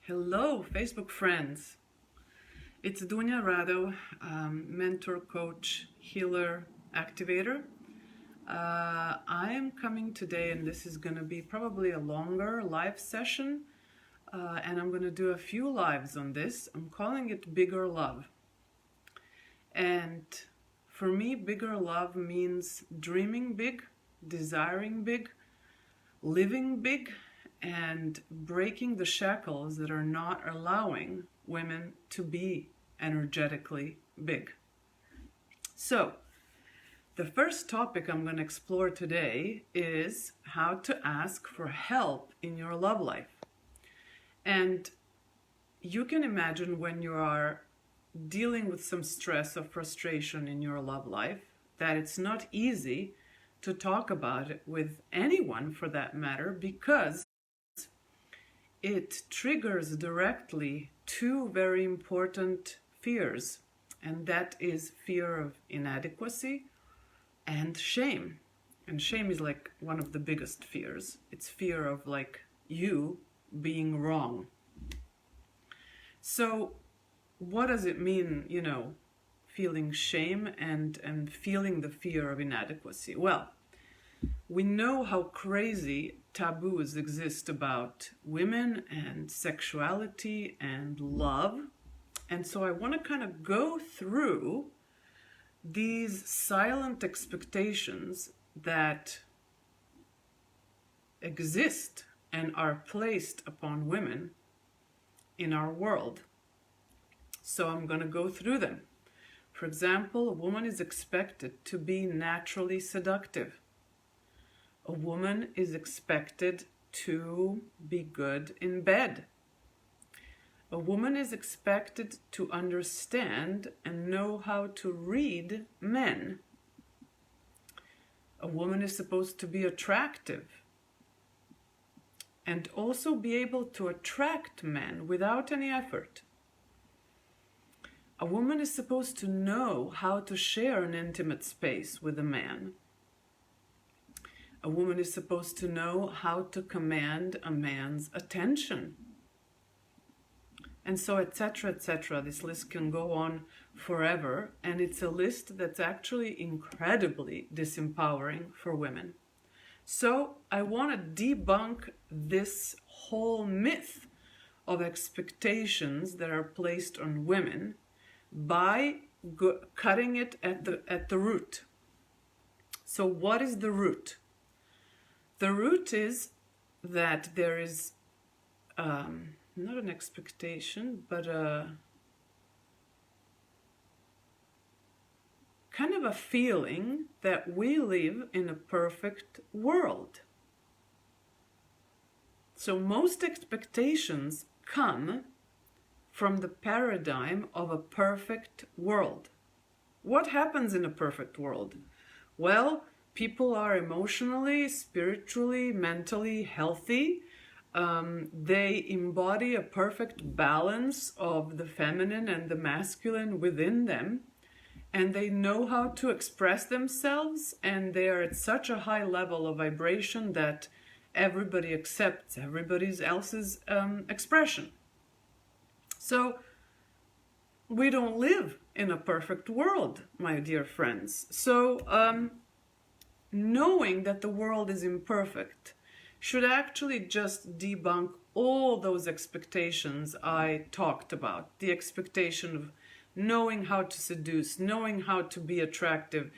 Hello, Facebook friends. It's Dunja Rado, mentor, coach, healer, activator. I am coming today, and this is going to be probably a longer live session, and I'm going to do a few lives on this. I'm calling it Bigger Love. And for me, bigger love means dreaming big, desiring big, living big, and breaking the shackles that are not allowing women to be energetically big. So, the first topic I'm going to explore today is how to ask for help in your love life. And you can imagine when you are dealing with some stress or frustration in your love life that it's not easy to talk about it with anyone for that matter, because it triggers directly two very important fears, and that is fear of inadequacy and shame. And shame is like one of the biggest fears. It's fear of like you being wrong. So what does it mean, feeling shame and feeling the fear of inadequacy? Well, we know how crazy taboos exist about women and sexuality and love. And so I want to kind of go through these silent expectations that exist and are placed upon women in our world. So I'm going to go through them. For example, a woman is expected to be naturally seductive. A woman is expected to be good in bed. A woman is expected to understand and know how to read men. A woman is supposed to be attractive and also be able to attract men without any effort. A woman is supposed to know how to share an intimate space with a man. A woman is supposed to know how to command a man's attention. And so, etc., etc. This list can go on forever, and it's a list that's actually incredibly disempowering for women. So I want to debunk this whole myth of expectations that are placed on women by cutting it at the root. So what is the root? The root is that there is not an expectation, but a kind of a feeling that we live in a perfect world. So most expectations come from the paradigm of a perfect world. What happens in a perfect world? Well, people are emotionally, spiritually, mentally healthy. They embody a perfect balance of the feminine and the masculine within them. And they know how to express themselves, and they are at such a high level of vibration that everybody accepts everybody else's expression. So we don't live in a perfect world, my dear friends. So knowing that the world is imperfect should actually just debunk all those expectations I talked about. The expectation of knowing how to seduce, knowing how to be attractive,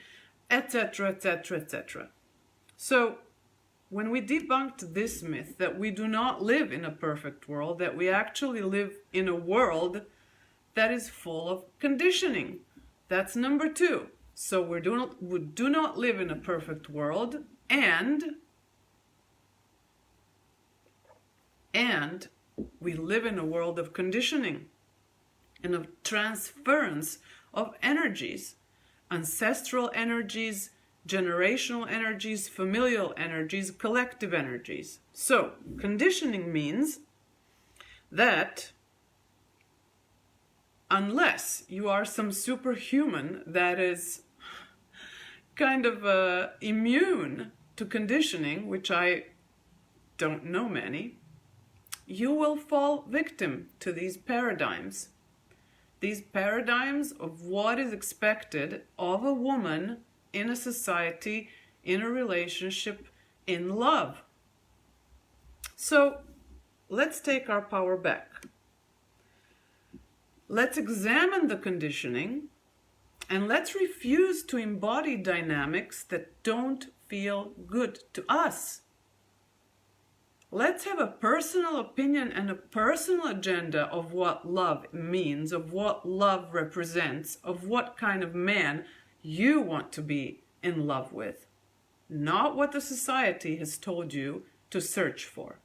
etc., etc., etc. So when we debunked this myth that we do not live in a perfect world, that we actually live in a world that is full of conditioning. That's number 2. So we do not live in a perfect world, and we live in a world of conditioning and of transference of energies, ancestral energies, generational energies, familial energies, collective energies. So, conditioning means that unless you are some superhuman that is kind of immune to conditioning, which I don't know many, you will fall victim to these paradigms. These paradigms of what is expected of a woman in a society, in a relationship, in love. So let's take our power back. Let's examine the conditioning and let's refuse to embody dynamics that don't feel good to us. Let's have a personal opinion and a personal agenda of what love means, of what love represents, of what kind of man you want to be in love with, not what the society has told you to search for.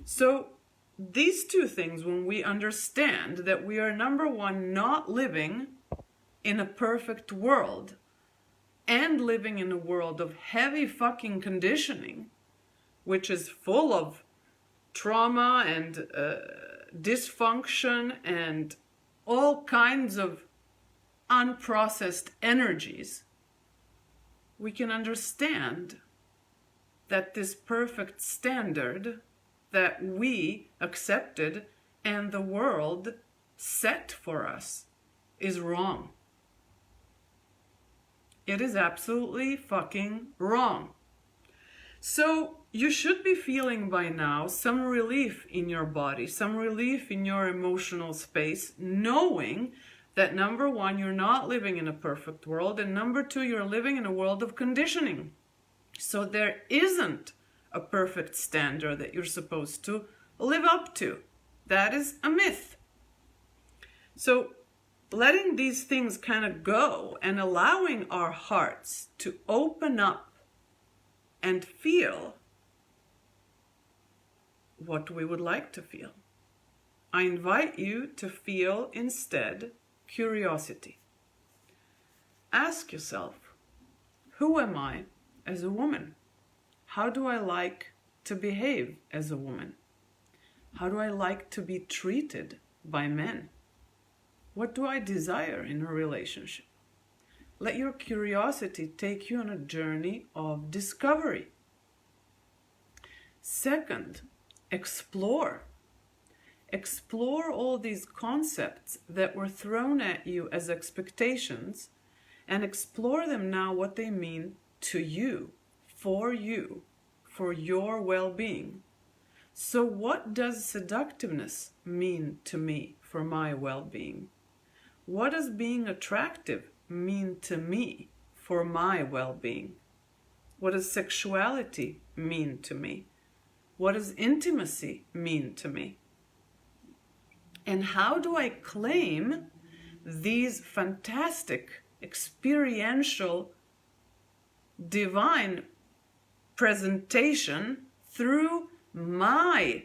So these two things, when we understand that we are, number one, not living in a perfect world and living in a world of heavy fucking conditioning, which is full of trauma and dysfunction and all kinds of unprocessed energies, we can understand that this perfect standard that we accepted and the world set for us is wrong. It is absolutely fucking wrong. So you should be feeling by now some relief in your body, some relief in your emotional space, knowing that number one, you're not living in a perfect world, and number two, you're living in a world of conditioning. So there isn't a perfect standard that you're supposed to live up to. That is a myth. So letting these things kind of go and allowing our hearts to open up and feel what we would like to feel. I invite you to feel instead curiosity. Ask yourself, who am I as a woman? How do I like to behave as a woman? How do I like to be treated by men? What do I desire in a relationship? Let your curiosity take you on a journey of discovery. Second, explore. Explore all these concepts that were thrown at you as expectations and explore them now what they mean to you, for your well-being. So what does seductiveness mean to me for my well-being? What does being attractive mean to me for my well-being? What does sexuality mean to me? What does intimacy mean to me? And how do I claim these fantastic, experiential, divine presentation through my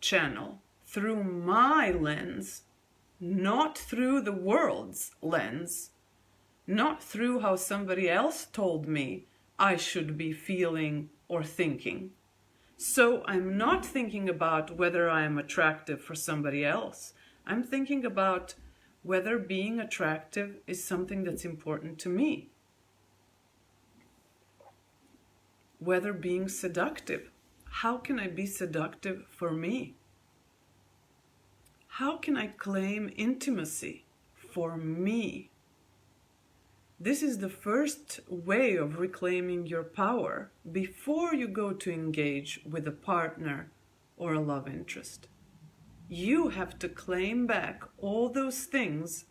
channel, through my lens, not through the world's lens, not through how somebody else told me I should be feeling or thinking. So I'm not thinking about whether I am attractive for somebody else. I'm thinking about whether being attractive is something that's important to me. Whether being seductive, how can I be seductive for me? How can I claim intimacy for me? This is the first way of reclaiming your power before you go to engage with a partner or a love interest. You have to claim back all those things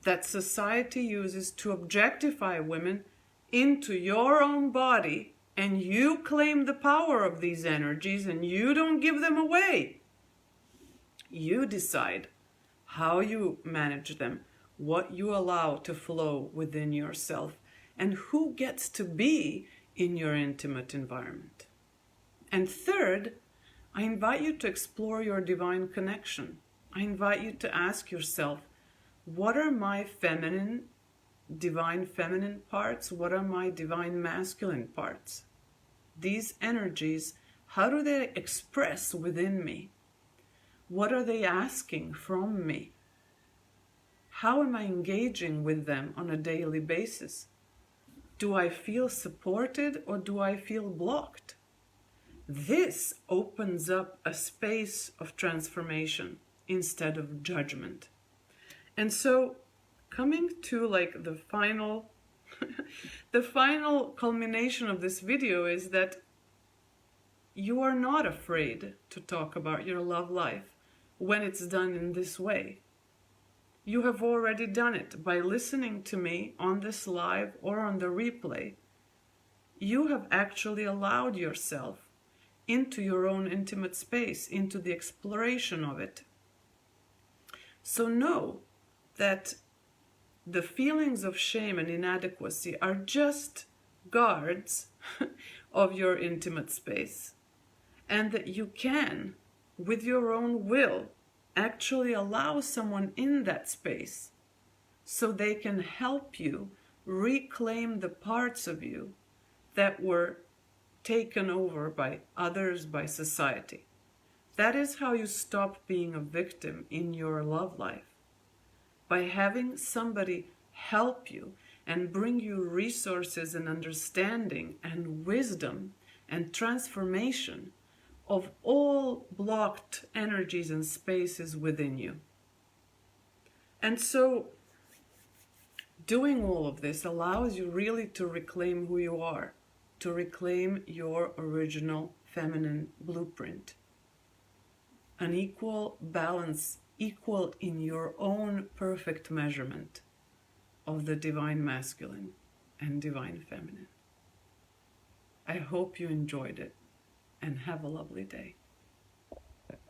that society uses to objectify women into your own body, and you claim the power of these energies and you don't give them away. You decide how you manage them, what you allow to flow within yourself, and who gets to be in your intimate environment. And third, I invite you to explore your divine connection. I invite you to ask yourself, what are my divine feminine parts? What are my divine masculine parts? These energies, how do they express within me? What are they asking from me? How am I engaging with them on a daily basis? Do I feel supported or do I feel blocked? this opens up a space of transformation instead of judgment. And so coming to like the final the final culmination of this video is that you are not afraid to talk about your love life when it's done in this way. You have already done it by listening to me on this live or on the replay. You have actually allowed yourself into your own intimate space, into the exploration of it. So know that the feelings of shame and inadequacy are just guards of your intimate space, and that you can, with your own will, actually allow someone in that space so they can help you reclaim the parts of you that were taken over by others, by society. That is how you stop being a victim in your love life. By having somebody help you and bring you resources and understanding and wisdom and transformation of all blocked energies and spaces within you. And so doing all of this allows you really to reclaim who you are, to reclaim your original feminine blueprint. An equal balance, equal in your own perfect measurement of the divine masculine and divine feminine. I hope you enjoyed it and have a lovely day.